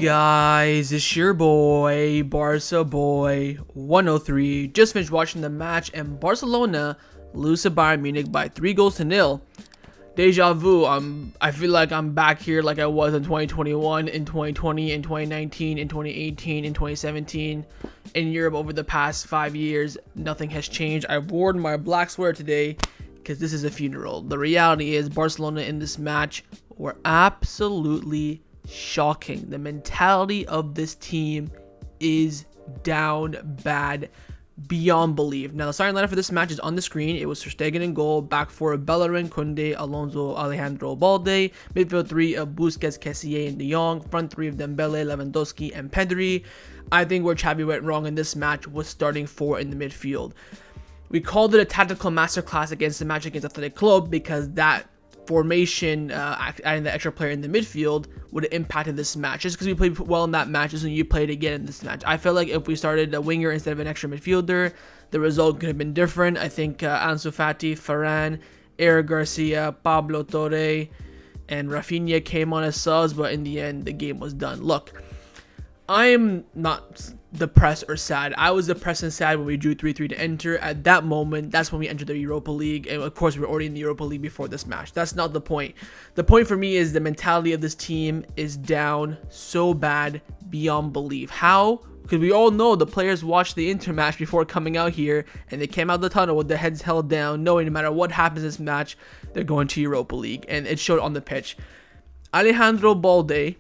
guys, it's your boy, Barca Boy 103. Just finished watching the match and Barcelona lose to Bayern Munich by 3-0. Deja vu. I feel like I'm back here like I was in 2021, in 2020, in 2019, in 2018, in 2017. In Europe over the past 5 years, nothing has changed. I've worn my black sweater today because this is a funeral. The reality is Barcelona in this match were absolutely shocking. The mentality of this team is down bad beyond belief. Now the starting lineup for this match is on the screen. It was Ter Stegen in goal, back four of Bellerin, Kounde, Alonso, Alejandro Balde, midfield three of Busquets, Kessie, and De Jong, front three of Dembele, Lewandowski, and Pedri. I think where Xavi went wrong in this match was starting four in the midfield. We called it a tactical masterclass against the match against Athletic Club because that formation, adding the extra player in the midfield would have impacted this match. Just because we played well in that match doesn't mean you played again in this match. I feel like if we started a winger instead of an extra midfielder, the result could have been different. I think Ansu Fati, Varane, Eric Garcia, Pablo Torre, and Raphinha came on as subs, but in the end, the game was done. Look, I'm not depressed or sad. I was depressed and sad when we drew 3-3 to enter. At that moment, that's when we entered the Europa League. And of course, we were already in the Europa League before this match. That's not the point. The point for me is the mentality of this team is down so bad beyond belief. How? Because we all know the players watched the Inter match before coming out here, and they came out the tunnel with their heads held down, knowing no matter what happens in this match, they're going to Europa League. And it showed on the pitch. Alejandro Balde,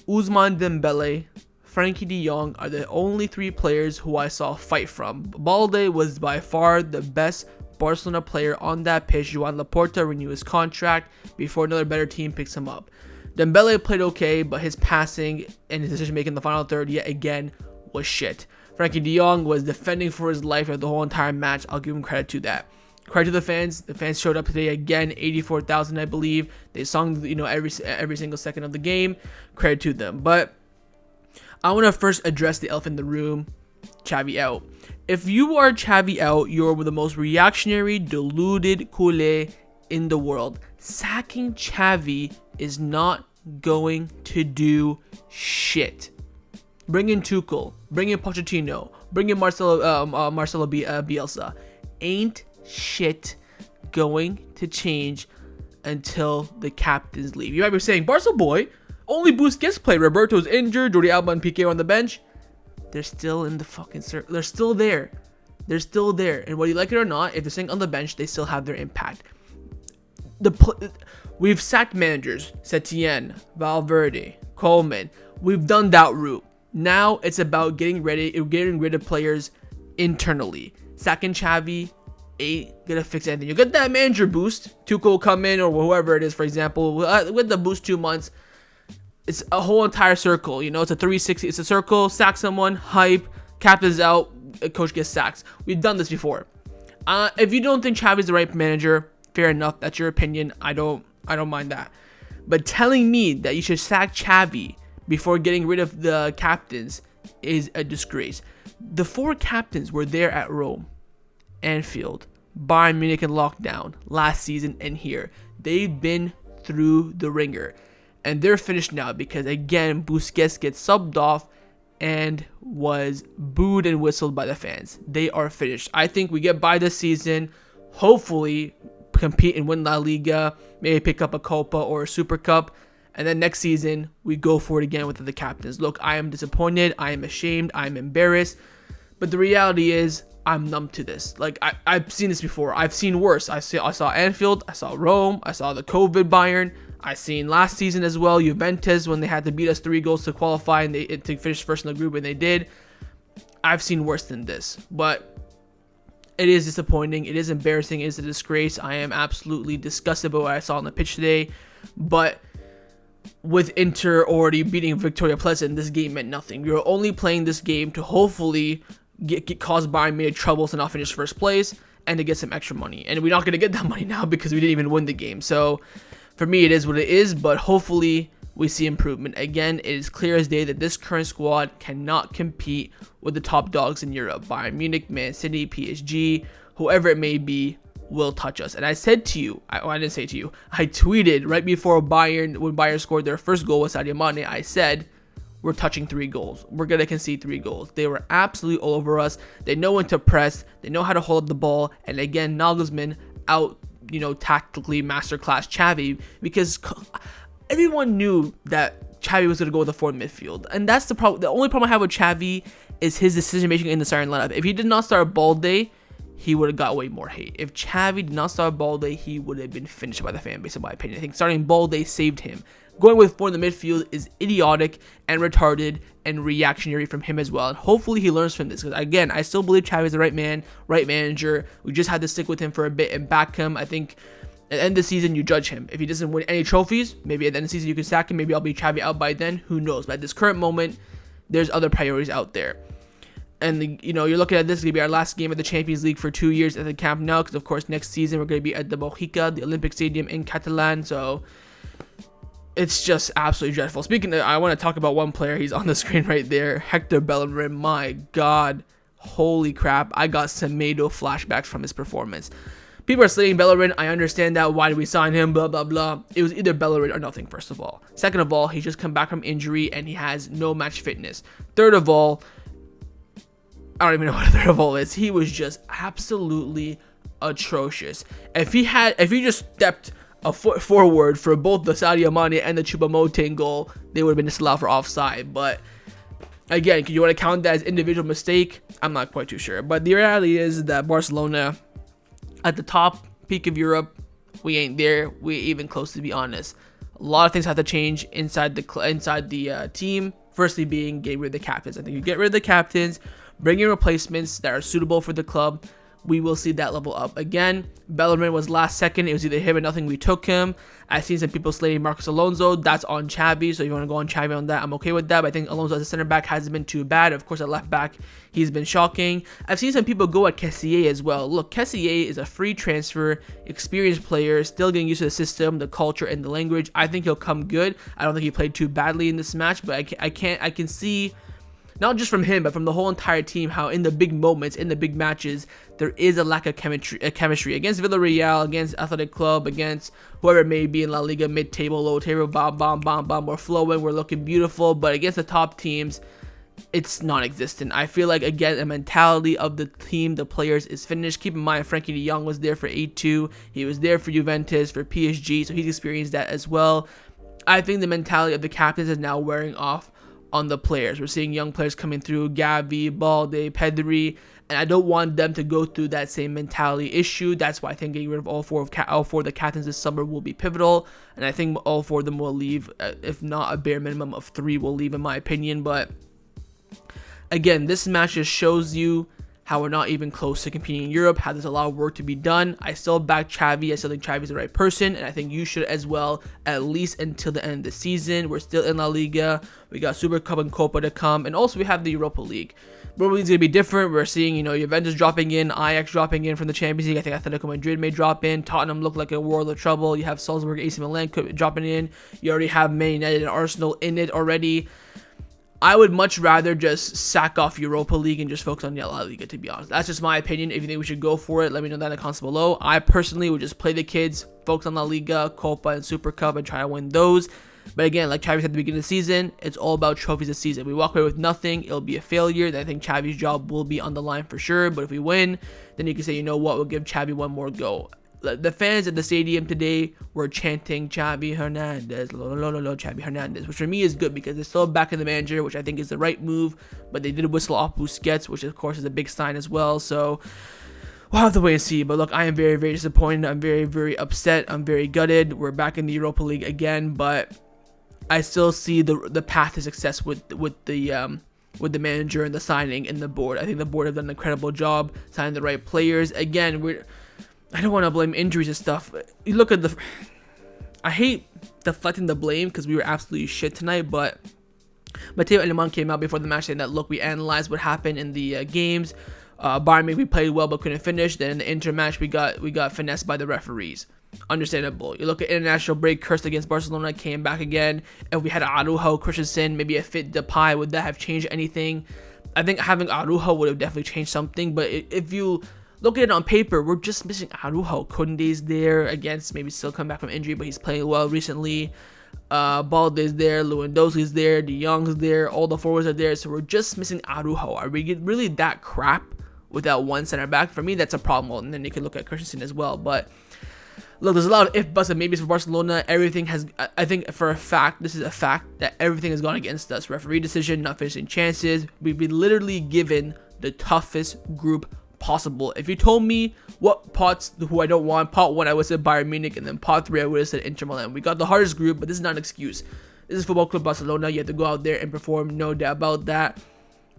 Ousmane Dembele, Frankie de Jong are the only three players who I saw fight from. Balde was by far the best Barcelona player on that pitch. Joan Laporta renewed his contract before another better team picks him up. Dembele played okay, but his passing and his decision making in the final third yet again was shit. Frankie de Jong was defending for his life the whole entire match. I'll give him credit to that. Credit to the fans. The fans showed up today again, 84,000 I believe. They sung every single second of the game. Credit to them. But I want to first address the elephant in the room, Xavi out. If you are Xavi out, you're the most reactionary, deluded culé in the world. Sacking Xavi is not going to do shit. Bring in Tuchel, bring in Pochettino, bring in Marcelo Bielsa. Ain't shit going to change until the captains leave. You might be saying, Barca boy, only Busquets played. Roberto's injured. Jordi Alba and Pique are on the bench. They're still in the fucking circle. They're still there. They're still there. And whether you like it or not, if they're sitting on the bench, they still have their impact. We've sacked managers. Setien, Valverde, Coleman. We've done that route. Now it's about getting rid of players internally. Sacking Xavi ain't gonna fix anything. You get that manager boost. Tuchel will come in or whoever it is, for example. With the boost 2 months, it's a whole entire circle, it's a 360. It's a circle, sack someone, hype, captain's out, a coach gets sacked. We've done this before. If you don't think Xavi's the right manager, fair enough. That's your opinion. I don't mind that. But telling me that you should sack Xavi before getting rid of the captains is a disgrace. The four captains were there at Rome, Anfield, Bayern Munich in lockdown last season, and here. They've been through the ringer. And they're finished now because, again, Busquets gets subbed off and was booed and whistled by the fans. They are finished. I think we get by this season, hopefully compete and win La Liga, maybe pick up a Copa or a Super Cup, and then next season, we go for it again with the captains. Look, I am disappointed. I am ashamed. I am embarrassed. But the reality is, I'm numb to this. Like, I've seen this before. I've seen worse. I saw Anfield. I saw Rome. I saw the COVID Bayern. I seen last season as well, Juventus, when they had to beat us 3 goals to qualify and to finish first in the group, and they did. I've seen worse than this, but it is disappointing. It is embarrassing. It is a disgrace. I am absolutely disgusted by what I saw on the pitch today, but with Inter already beating Victoria Pleasant, this game meant nothing. We were only playing this game to hopefully cause Bayern Munich troubles and not finish first place and to get some extra money, and we're not going to get that money now because we didn't even win the game. So for me, it is what it is, but hopefully we see improvement. Again, it is clear as day that this current squad cannot compete with the top dogs in Europe. Bayern Munich, Man City, PSG, whoever it may be, will touch us. And I said to you, I didn't say to you, I tweeted right before when Bayern scored their first goal with Sadio Mane, I said, we're touching 3 goals. We're going to concede 3 goals. They were absolutely all over us. They know when to press. They know how to hold up the ball. And again, Nagelsmann out, tactically masterclass Xavi, because everyone knew that Xavi was going to go with the forward midfield. And that's the problem. The only problem I have with Xavi is his decision making in the starting lineup. If he did not start Balde, he would have got way more hate. If Xavi did not start Balde, he would have been finished by the fan base, in my opinion. I think starting Balde saved him. Going with 4 in the midfield is idiotic and retarded and reactionary from him as well. And hopefully he learns from this. Because again, I still believe Xavi is the right man, right manager. We just had to stick with him for a bit and back him. I think at the end of the season, you judge him. If he doesn't win any trophies, maybe at the end of the season you can sack him. Maybe I'll be Xavi out by then. Who knows? But at this current moment, there's other priorities out there. And, you're looking at this, it's going to be our last game of the Champions League for 2 years at the Camp Nou. Because, of course, next season we're going to be at the Mojica, the Olympic Stadium in Catalan. So it's just absolutely dreadful. Speaking of, I want to talk about one player. He's on the screen right there. Hector Bellerin. My God. Holy crap. I got Semedo flashbacks from his performance. People are slating Bellerin. I understand that. Why did we sign him? Blah, blah, blah. It was either Bellerin or nothing, first of all. Second of all, he's just come back from injury and he has no match fitness. Third of all, I don't even know what a third of all is. He was just absolutely atrocious. If he just stepped a foot forward for both the Sadio Mane and the Choupo-Moting goal, they would have been disallowed for offside. But again, you want to count that as individual mistake? I'm not quite too sure. But the reality is that Barcelona, at the top peak of Europe, we ain't there. We ain't even close, to be honest. A lot of things have to change inside the team. Firstly, being getting rid of the captains. I think you get rid of the captains, bring in replacements that are suitable for the club. We will see that level up again. Bellerin was last second. It was either him or nothing. We took him. I've seen some people slating Marcos Alonso. That's on Xavi. So if you want to go on Xavi on that, I'm okay with that. But I think Alonso as a center back hasn't been too bad. Of course, at left back, he's been shocking. I've seen some people go at Kessie as well. Look, Kessie is a free transfer, experienced player, still getting used to the system, the culture, and the language. I think he'll come good. I don't think he played too badly in this match, but I can see, not just from him, but from the whole entire team, how in the big moments, in the big matches, there is a lack of chemistry. Against Villarreal, against Athletic Club, against whoever it may be in La Liga, mid-table, low-table, bomb, we're flowing, we're looking beautiful. But against the top teams, it's non-existent. I feel like, again, the mentality of the team, the players, is finished. Keep in mind, Frankie de Jong was there for 8-2. He was there for Juventus, for PSG, so he's experienced that as well. I think the mentality of the captains is now wearing off on the players. We're seeing young players coming through, Xavi, Balde, Pedri, and I don't want them to go through that same mentality issue. That's why I think getting rid of all four of the captains this summer will be pivotal, and I think all 4 of them will leave, if not a bare minimum of 3 will leave, in my opinion. But again, this match just shows you how we're not even close to competing in Europe, how there's a lot of work to be done. I still back Xavi. I still think Xavi's the right person, and I think you should as well, at least until the end of the season. We're still in La Liga. We got Super Cup and Copa to come, and also we have the Europa League. Europa League's going to be different. We're seeing, Juventus dropping in, Ajax dropping in from the Champions League. I think Atletico Madrid may drop in. Tottenham look like a world of trouble. You have Salzburg, AC Milan dropping in. You already have Man United and Arsenal in it already. I would much rather just sack off Europa League and just focus on La Liga, to be honest. That's just my opinion. If you think we should go for it, let me know that in the comments below. I personally would just play the kids, focus on La Liga, Copa, and Super Cup, and try to win those. But again, like Xavi said at the beginning of the season, it's all about trophies this season. If we walk away with nothing, it'll be a failure. Then I think Xavi's job will be on the line for sure. But if we win, then you can say, you know what, we'll give Xavi one more go. The fans at the stadium today were chanting Xavi Hernandez, lo, lo, lo, lo, Xavi Hernandez, which for me is good because they're still backing the manager, which I think is the right move. But they did whistle off Busquets, which of course is a big sign as well. So we'll have to wait and see. But look, I am very, very disappointed. I'm very, very upset. I'm very gutted. We're back in the Europa League again, but I still see the path to success with the manager and the signing and the board. I think the board have done an incredible job signing the right players. Again, I don't want to blame injuries and stuff. You look at I hate deflecting the blame because we were absolutely shit tonight, but Matteo Aleman came out before the match saying that, look, we analyzed what happened in the games. Bayern Munich, we played well but couldn't finish. Then in the inter match, we got finessed by the referees. Understandable. You look at international break, cursed against Barcelona, came back again. If we had Araujo, Christensen, maybe a fit Depay, would that have changed anything? I think having Araujo would have definitely changed something, but if you look at it on paper, we're just missing Araujo. Kounde's there against, maybe still come back from injury, but he's playing well recently. Balde's there, Lewandowski's there, De Jong's there, all the forwards are there, so we're just missing Araujo. Are we really that crap without one center back? For me, that's a problem. Well, and then you can look at Christensen as well, but look, there's a lot of if, buts, and maybes for Barcelona. Everything has, I think for a fact, this is a fact, that everything has gone against us. Referee decision, not finishing chances. We've been literally given the toughest group possible. If you told me what pots, who I don't want, pot 1 I would say Bayern Munich, and then pot 3 I would have said Inter Milan. We got the hardest group, but this is not an excuse. This is Football Club Barcelona. You have to go out there and perform, no doubt about that.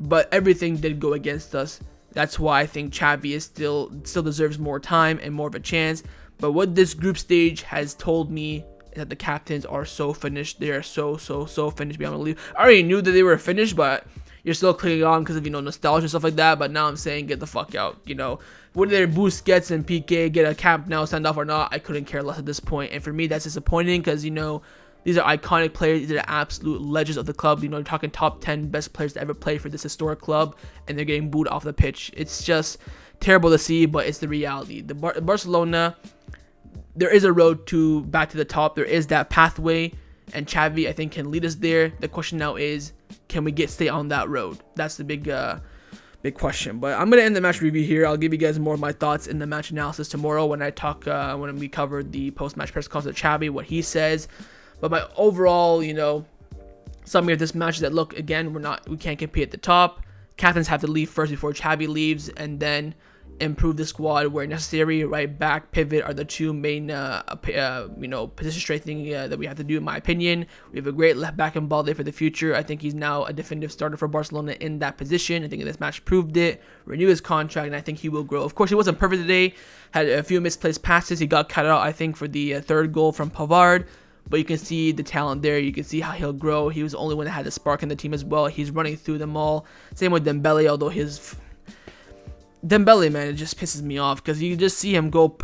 But everything did go against us. That's why I think Xavi is still deserves more time and more of a chance. But what this group stage has told me is that the captains are so finished. They are so finished beyond belief. I already knew that they were finished, but you're still clinging on because of, nostalgia and stuff like that. But now I'm saying get the fuck out. Whether Busquets and Pique get a cap now, send off or not, I couldn't care less at this point. And for me, that's disappointing because, these are iconic players. These are the absolute legends of the club. You're talking top 10 best players to ever play for this historic club, and they're getting booed off the pitch. It's just terrible to see, but it's the reality. Barcelona, there is a road back to the top. There is that pathway, and Xavi, I think, can lead us there. The question now is, can we stay on that road? That's the big question. But I'm gonna end the match review here. I'll give you guys more of my thoughts in the match analysis tomorrow when when we cover the post-match press conference of Xavi, what he says. But my overall, summary of this match is that, look, again, we can't compete at the top. Captains have to leave first before Xavi leaves, and then improve the squad where necessary. Right back, pivot are the two main, position strengthening that we have to do, in my opinion. We have a great left back in Balde for the future. I think he's now a definitive starter for Barcelona in that position. I think this match proved it. Renew his contract, and I think he will grow. Of course, he wasn't perfect today. Had a few misplaced passes. He got cut out, I think, for the third goal from Pavard. But you can see the talent there. You can see how he'll grow. He was the only one that had the spark in the team as well. He's running through them all. Same with Dembele, although Dembele, man, it just pisses me off because you just see him go,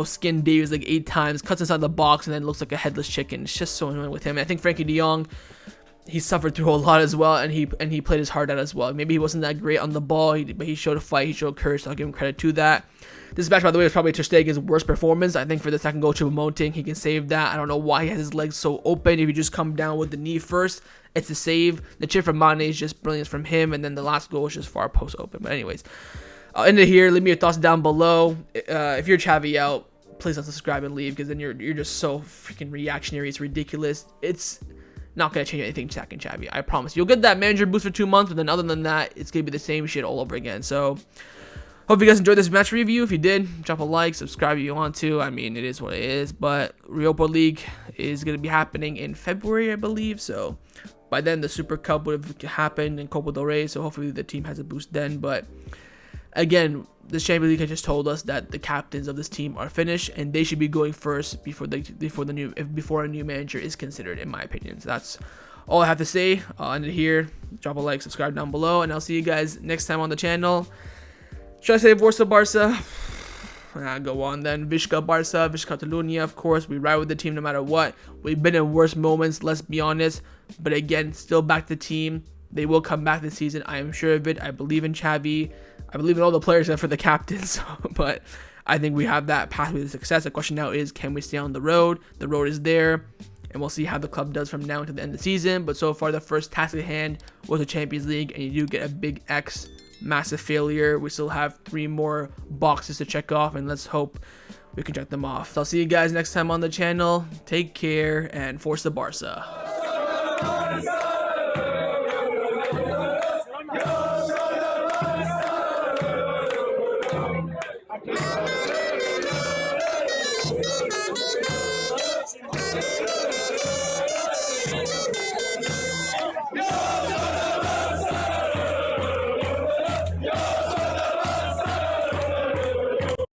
skin Davies like 8 times, cuts inside the box, and then looks like a headless chicken. It's just so annoying with him. And I think Frankie de Jong, he suffered through a lot as well, and he played his heart out as well. Maybe he wasn't that great on the ball, but he showed a fight. He showed courage, so I'll give him credit to that. This match, by the way, was probably Ter Stegen's worst performance. I think for the second goal, Choupo-Moting, he can save that. I don't know why he has his legs so open. If you just come down with the knee first, it's a save. The chip from Mane is just brilliant from him, and then the last goal is just far post open. But anyways, I'll end it here. Leave me your thoughts down below. If you're Xavi out, please don't subscribe and leave, because then you're just so freaking reactionary. It's ridiculous. It's not going to change anything attacking Xavi. I promise. You'll get that manager boost for 2 months, but then other than that, it's going to be the same shit all over again. So hope you guys enjoyed this match review. If you did, drop a like, subscribe if you want to. I mean, it is what it is. But Europa League is going to be happening in February, I believe. So by then, the Super Cup would have happened in Copa del Rey. So hopefully the team has a boost then. But again, the Champions League has just told us that the captains of this team are finished, and they should be going first before a new manager is considered, in my opinion. So that's all I have to say. I'll end it here. Drop a like, subscribe down below, and I'll see you guys next time on the channel. Should I say Forza Barca? Go on then. Visca Barca, Visca Catalunya, of course. We ride with the team no matter what. We've been in worse moments, let's be honest. But again, still back the team. They will come back this season. I am sure of it. I believe in Xavi. I believe in all the players except for the captains. But I think we have that pathway to success. The question now is, can we stay on the road? The road is there. And we'll see how the club does from now until the end of the season. But so far, the first task at hand was the Champions League. And you do get a big X. Massive failure. We still have 3 more boxes to check off. And let's hope we can check them off. So I'll see you guys next time on the channel. Take care and Forza Barca.